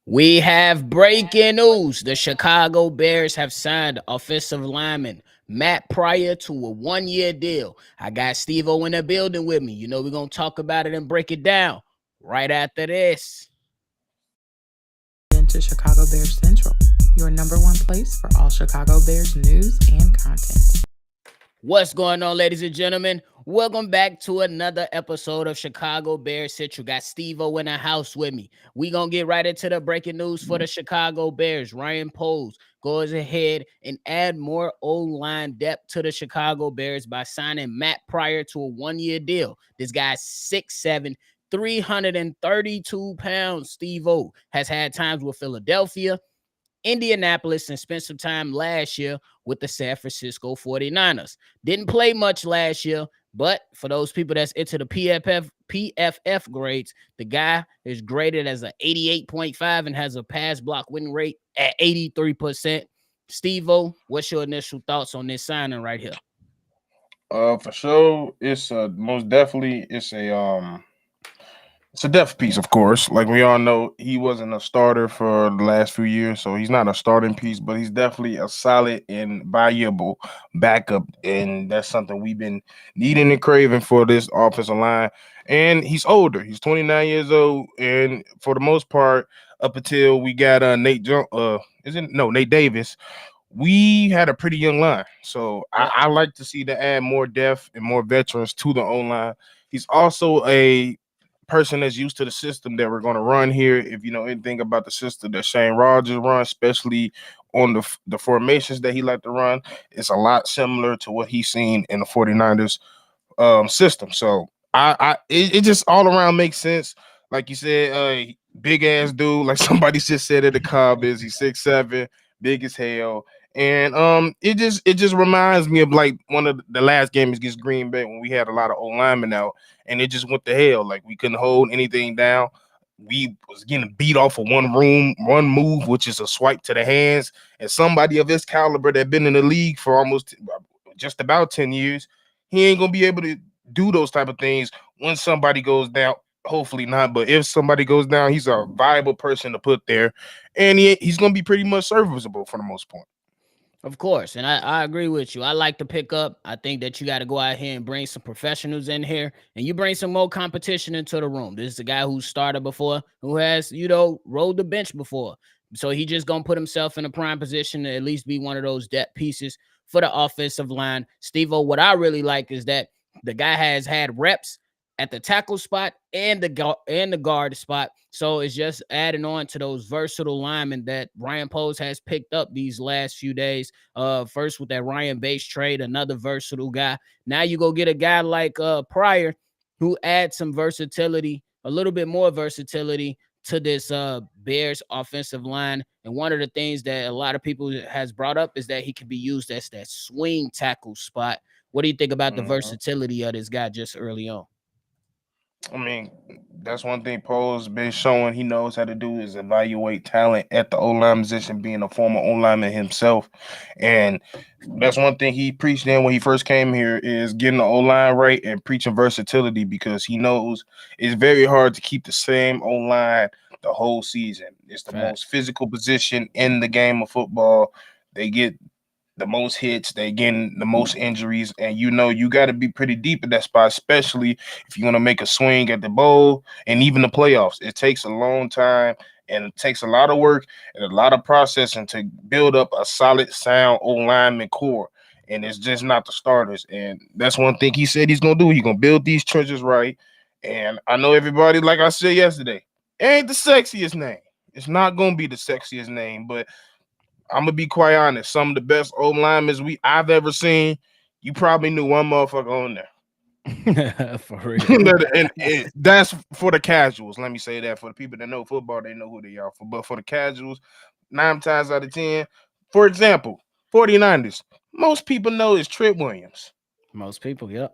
We have breaking news. The Chicago Bears have signed offensive lineman Matt Pryor to a 1-year deal. I got Stevo in the building with me. You know, we're going to talk about it and break it down right after this. Into Chicago Bears Central, your number one place for all Chicago Bears news and content. What's going on, ladies and gentlemen? Welcome back to another episode of Chicago Bears Central. Got Stevo in the house with me. We gonna get right into the breaking news for the Chicago Bears. Ryan Poles goes ahead and add more O-line depth to the Chicago Bears by signing Matt Pryor to a 1-year deal. This guy's 6'7", 332 pounds. Stevo has had times with Philadelphia, Indianapolis, and spent some time last year with the San Francisco 49ers. Didn't play much last year, but for those people that's into the PFF grades, the guy is graded as an 88.5 and has a pass block win rate at 83%. Stevo, what's your initial thoughts on this signing right here? For sure, it's most definitely it's a depth piece, of course. Like we all know, he wasn't a starter for the last few years, so he's not a starting piece, but he's definitely a solid and valuable backup, and that's something we've been needing and craving for this offensive line. And he's older; he's 29 years old, and for the most part, up until we got Nate Davis, we had a pretty young line. So I like to see to add more depth and more veterans to the O line. He's also a person that's used to the system that we're going to run here. If you know anything about the system that Shane Rogers runs, especially on the formations that he like to run, it's a lot similar to what he's seen in the 49ers system. So it just all around makes sense. Like you said, big ass dude, like somebody just said at the Cobb is he's 6'7", big as hell. And it just reminds me of like one of the last games against Green Bay when we had a lot of old linemen out, and it just went to hell. Like we couldn't hold anything down. We was getting beat off of one move, which is a swipe to the hands. And somebody of his caliber that been in the league for almost just about 10 years, he ain't gonna be able to do those type of things when somebody goes down. Hopefully not, but if somebody goes down, he's a viable person to put there, and he's gonna be pretty much serviceable for the most part. Of course, and I agree with you. I like to pick up. I think that you got to go out here and bring some professionals in here, and you bring some more competition into the room. This is a guy who started before, who has, rolled the bench before. So he just going to put himself in a prime position to at least be one of those depth pieces for the offensive line. Steve-O, what I really like is that the guy has had reps at the tackle spot and the guard spot. So it's just adding on to those versatile linemen that Ryan Poles has picked up these last few days. First with that Ryan Bates trade, another versatile guy. Now you go get a guy like Pryor, who adds some versatility, a little bit more versatility to this Bears offensive line. And one of the things that a lot of people has brought up is that he can be used as that swing tackle spot. What do you think about the Mhm. versatility of this guy just early on? I mean, that's one thing Poe's been showing he knows how to do is evaluate talent at the O line position, being a former O lineman himself. And that's one thing he preached in when he first came here is getting the O line right and preaching versatility because he knows it's very hard to keep the same O line the whole season. It's the most Facts. physical position in the game of football. They get the most hits, they getting the most injuries, and you got to be pretty deep in that spot, especially if you're gonna make a swing at the bowl and even the playoffs. It takes a long time and it takes a lot of work and a lot of processing to build up a solid, sound old lineman core. And it's just not the starters, and that's one thing he said he's gonna do. He's gonna build these trenches right. And I know everybody, like I said yesterday, it ain't the sexiest name. It's not gonna be the sexiest name, but I'm gonna be quite honest. Some of the best old linemen I've ever seen, you probably knew one motherfucker on there. For real. And that's for the casuals. Let me say that for the people that know football, they know who they are. But for the casuals, 9 times out of 10, for example, 49ers, most people know is Trent Williams. Most people, yep.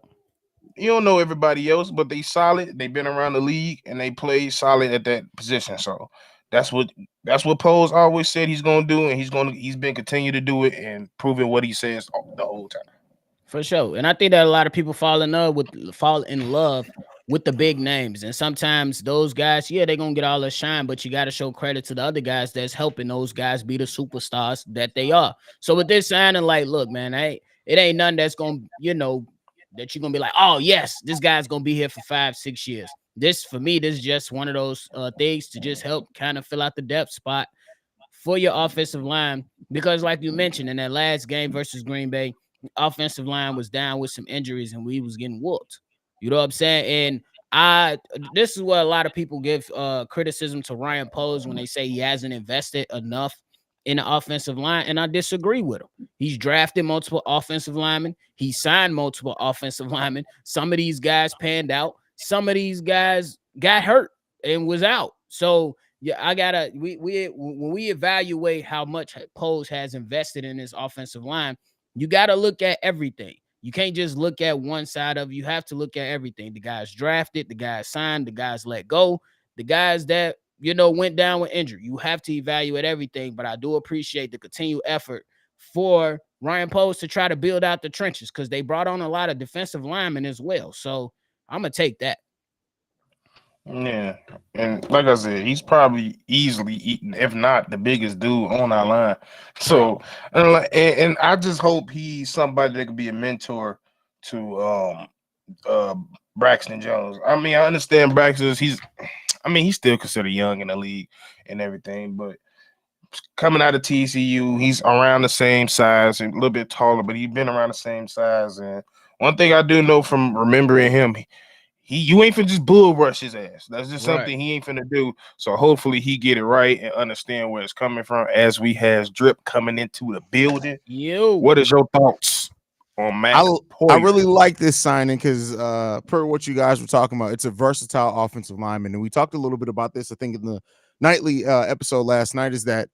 You don't know everybody else, but they solid. They've been around the league and they play solid at that position. So that's what that's what Poles always said he's gonna do, and he's been continue to do it and proving what he says the whole time. For sure. And I think that a lot of people fall in love with the big names. And sometimes those guys, yeah, they're gonna get all the shine, but you gotta show credit to the other guys that's helping those guys be the superstars that they are. So with this signing, like, look, man, it ain't nothing that's gonna, that you're gonna be like, oh yes, this guy's gonna be here for 5, 6 years. This for me, this is just one of those things to just help kind of fill out the depth spot for your offensive line. Because like you mentioned in that last game versus Green Bay, offensive line was down with some injuries and we was getting whooped. You know what I'm saying? And this is what a lot of people give criticism to Ryan Poles when they say he hasn't invested enough in the offensive line, and I disagree with him. He's drafted multiple offensive linemen. He signed multiple offensive linemen. Some of these guys panned out. Some of these guys got hurt and was out. So yeah, we when we evaluate how much Poles has invested in his offensive line, you gotta look at everything. You can't just look at one side of it. You have to look at everything. The guys drafted, the guys signed, the guys let go, the guys that went down with injury. You have to evaluate everything. But I do appreciate the continued effort for Ryan Poles to try to build out the trenches because they brought on a lot of defensive linemen as well. So I'm gonna take that. Yeah, and like I said, he's probably easily eaten, if not the biggest dude on our line. So, and I just hope he's somebody that could be a mentor to uh Braxton Jones. I mean, I understand he's still considered young in the league and everything, but coming out of TCU, he's around the same size, a little bit taller, but he's been around the same size. And one thing I do know from remembering him, you ain't finna just bull rush his ass. That's just something he ain't finna do. So hopefully he get it right and understand where it's coming from. As we has Drip coming into the building, what is your thoughts on Matt? I really like this signing because per what you guys were talking about, it's a versatile offensive lineman, and we talked a little bit about this. I think in the nightly episode last night is that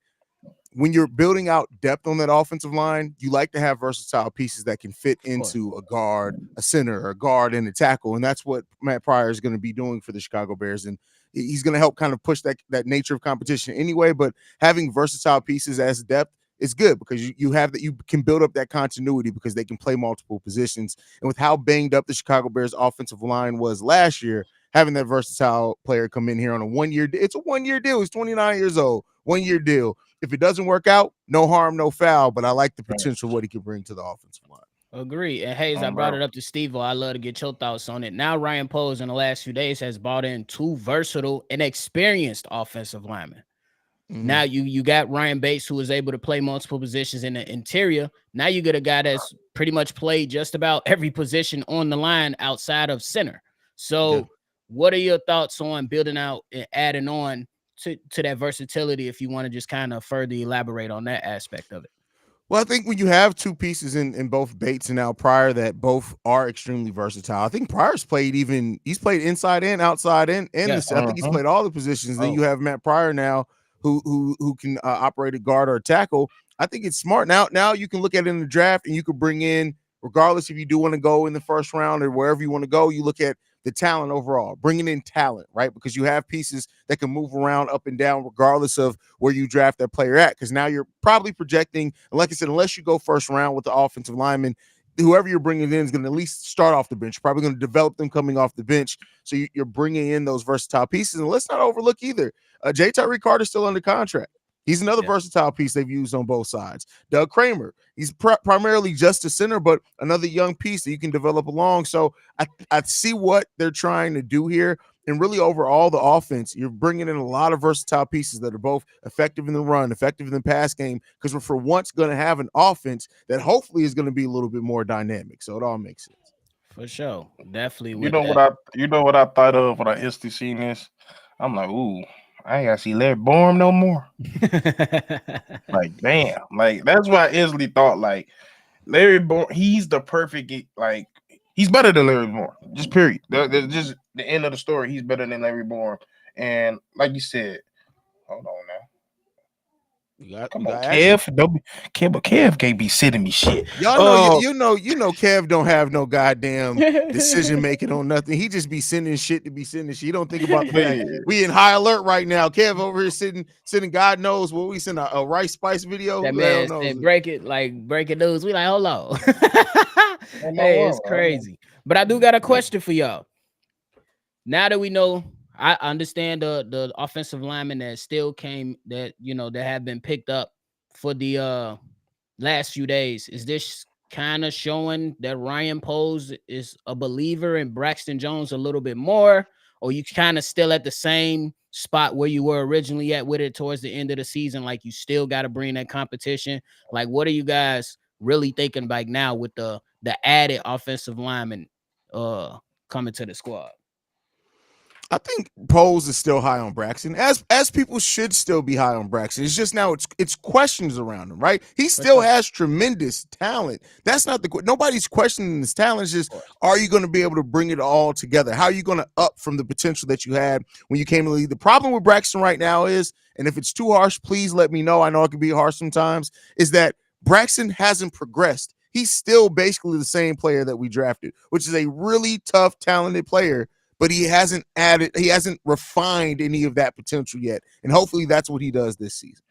when you're building out depth on that offensive line, you like to have versatile pieces that can fit into a guard, a center, a guard, and a tackle. And that's what Matt Pryor is going to be doing for the Chicago Bears. And he's going to help kind of push that nature of competition anyway. But having versatile pieces as depth is good because you can build up that continuity because they can play multiple positions. And with how banged up the Chicago Bears offensive line was last year, having that versatile player come in here on a 1 year, it's a 1 year deal. He's 29 years old, 1 year deal. If it doesn't work out, no harm, no foul. But I like the potential what he can bring to the offensive line. Agree. And Hayes, I brought it up to Stevo. I love to get your thoughts on it. Now, Ryan Poles in the last few days has brought in two versatile and experienced offensive linemen. Mm-hmm. Now you got Ryan Bates, who was able to play multiple positions in the interior. Now you get a guy that's pretty much played just about every position on the line outside of center. So what are your thoughts on building out and adding on to that versatility, if you want to just kind of further elaborate on that aspect of it? Well, I think when you have two pieces in both Bates and now Pryor that both are extremely versatile, I think Pryor's played inside and outside and I think he's played all the positions. Then you have Matt Pryor now who can operate a guard or a tackle. I think it's smart. Now you can look at it in the draft and you could bring in, regardless if you do want to go in the first round or wherever you want to go, you look at the talent overall, bringing in talent, right? Because you have pieces that can move around up and down regardless of where you draft that player at. Because now you're probably projecting, and like I said, unless you go first round with the offensive lineman, whoever you're bringing in is going to at least start off the bench. You're probably going to develop them coming off the bench. So you're bringing in those versatile pieces. And let's not overlook either. J. Tyree Carter's still under contract. He's another versatile piece they've used on both sides. Doug Kramer, he's primarily just a center, but another young piece that you can develop along. So I see what they're trying to do here. And really overall, the offense, you're bringing in a lot of versatile pieces that are both effective in the run, effective in the pass game, because we're for once going to have an offense that hopefully is going to be a little bit more dynamic. So it all makes sense. For sure. Definitely. You know what I thought of when I instantly seen this? I'm like, ooh, I ain't gotta see Larry Borum no more. Like, damn. Like, that's why I instantly thought, like, Larry Borum, he's the perfect, like, he's better than Larry Borum. Just period. That's just the end of the story. He's better than Larry Borum. And like you said, hold on now. Come on, Kev. Kev can't be sending me shit. Y'all know, you know, Kev don't have no goddamn decision making on nothing. He just be sending shit to be sending shit. You don't think about the fact we in high alert right now. Kev over here sending God knows what we send a Rice Spice video. That man said, breaking news. We like, hold on. Hey, it's crazy. But I do got a question for y'all. now that we know, I understand the offensive linemen that still came that that have been picked up for the last few days. Is this kind of showing that Ryan Poles is a believer in Braxton Jones a little bit more, or you kind of still at the same spot where you were originally at with it towards the end of the season? Like, you still got to bring that competition. Like, what are you guys really thinking like now with the added offensive lineman coming to the squad? I think Poles is still high on Braxton, as people should still be high on Braxton. It's just now it's questions around him, right? He still has tremendous talent. That's not nobody's questioning his talent. It's just, are you going to be able to bring it all together? How are you going to up from the potential that you had when you came in the league? The problem with Braxton right now is, and if it's too harsh, please let me know. I know it can be harsh sometimes. Is that Braxton hasn't progressed. He's still basically the same player that we drafted, which is a really tough, talented player. But he hasn't refined any of that potential yet. And hopefully that's what he does this season.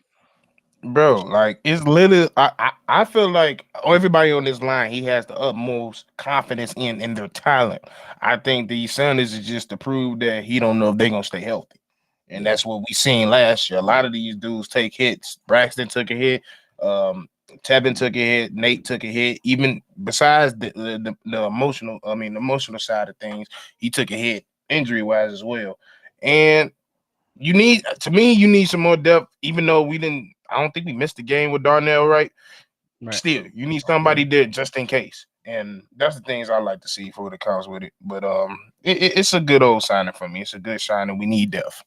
Bro, like, it's literally, I feel like everybody on this line, he has the utmost confidence in their talent. I think the Sanders is just to prove that he don't know if they're gonna stay healthy. And that's what we seen last year. A lot of these dudes take hits. Braxton took a hit, Tevin took a hit, Nate took a hit. Even besides the emotional, the emotional side of things, he took a hit injury-wise as well. And you need some more depth, even though I don't think we missed the game with Darnell, right? Still, you need somebody there just in case. And that's the things I like to see for what it comes with it. But it's a good old signing for me. It's a good signing. We need depth.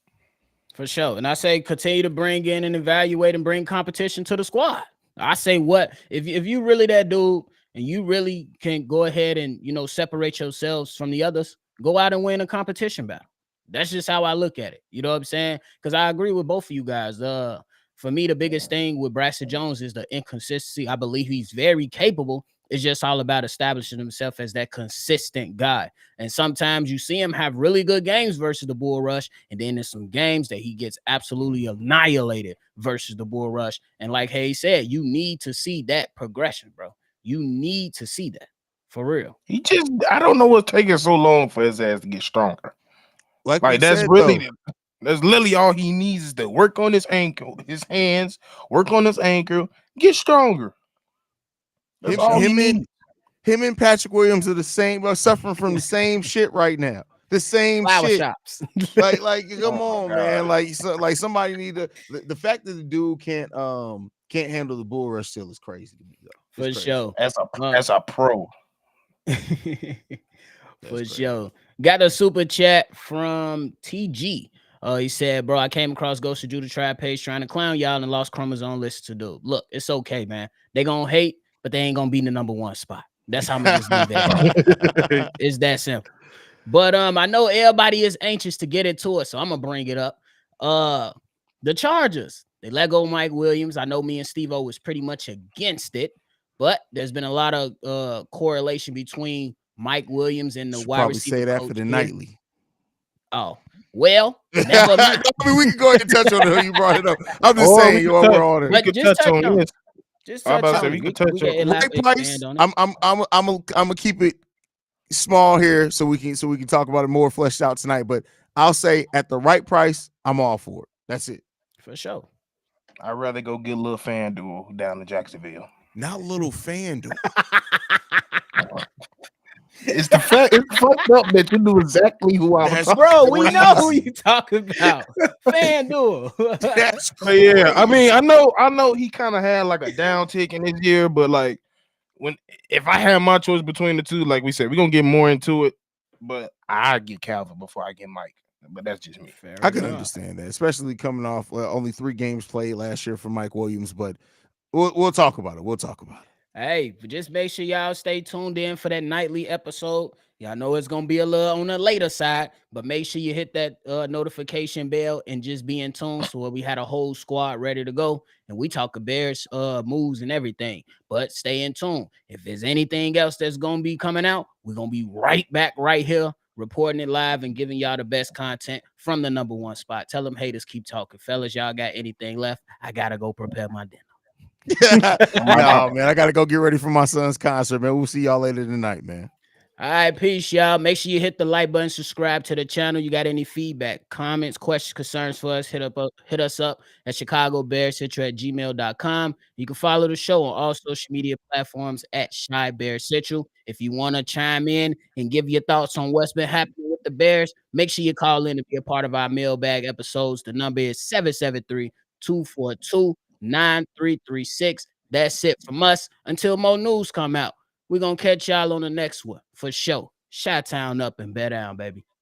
For sure. And I say continue to bring in and evaluate and bring competition to the squad. I say, what if you really that dude and you really can go ahead and separate yourselves from the others, go out and win a competition battle. That's just how I look at it. You know what I'm saying? Because I agree with both of you guys. For me, the biggest thing with Braxton Jones is the inconsistency. I believe he's very capable. It's just all about establishing himself as that consistent guy. And sometimes you see him have really good games versus the Bull Rush, and then there's some games that he gets absolutely annihilated versus the Bull Rush. And like Hayes said, you need to see that progression, bro. You need to see that for real. I don't know what's taking so long for his ass to get stronger. Like that's literally all he needs is to work on his ankle, his hands, work on his ankle, get stronger. That's all he needs. Him and Patrick Williams are the same, suffering from the same shit right now. The same flower shit. Shops. like come on, man. Like somebody need to. The fact that the dude can't handle the Bull Rush still is crazy to me, though. For sure. That's a pro. For sure. Got a super chat from TG. He said, bro, I came across Ghost of Judah Tribe page trying to clown y'all and lost chromosome listen to dude. Look, it's okay, man. They gonna hate, but they ain't gonna be in the number one spot. That's how I'm gonna just leave it. It's that simple. But I know everybody is anxious to get into it, so I'm gonna bring it up. The Chargers, they let go Mike Williams. I know me and Stevo was pretty much against it, but there's been a lot of correlation between Mike Williams and the wide receiver. Say that for the nightly. Oh, well, never mind. I mean, we can go ahead and touch on it. You brought it up. I'm just saying, we're on it. But just touch on it. Just touch on it. We can touch on it. I'm gonna keep it small here so we can talk about it more fleshed out tonight. But I'll say at the right price, I'm all for it. That's it. For sure. I'd rather go get a little FanDuel down in Jacksonville. Not little FanDuel. It's the fact it's fucked up that you knew exactly who I was talking about. Bro, we know who you talking about. FanDuel. That's crazy. Yeah. I mean, I know he kind of had like a down tick in his year, but like if I had my choice between the two, like we said, we're gonna get more into it. But I get Calvin before I get Mike. But that's just me. I can understand that, especially coming off only 3 games played last year for Mike Williams. But we'll talk about it. We'll talk about it. Hey, but just make sure y'all stay tuned in for that nightly episode. Y'all know it's going to be a little on the later side, but make sure you hit that notification bell and just be in tune. So we had a whole squad ready to go, and we talk Bears moves and everything. But stay in tune. If there's anything else that's going to be coming out, we're going to be right back right here, reporting it live and giving y'all the best content from the number one spot. Tell them haters keep talking. Fellas, y'all got anything left? I got to go prepare my dinner. No, man, I gotta go get ready for my son's concert, man. We'll see y'all later tonight, man. All right, peace, y'all. Make sure you hit the like button, subscribe to the channel. You got any feedback, comments, questions, concerns for us, hit us up at chicagobearscentral@gmail.com. You can follow the show on all social media platforms at Shy Bear Central. If you want to chime in and give your thoughts on what's been happening with the Bears, make sure you call in to be a part of our mailbag episodes. The number is 773-242-9336. That's it from us. Until more news come out, we're going to catch y'all on the next one for sure. Chi-Town up and bear down, baby.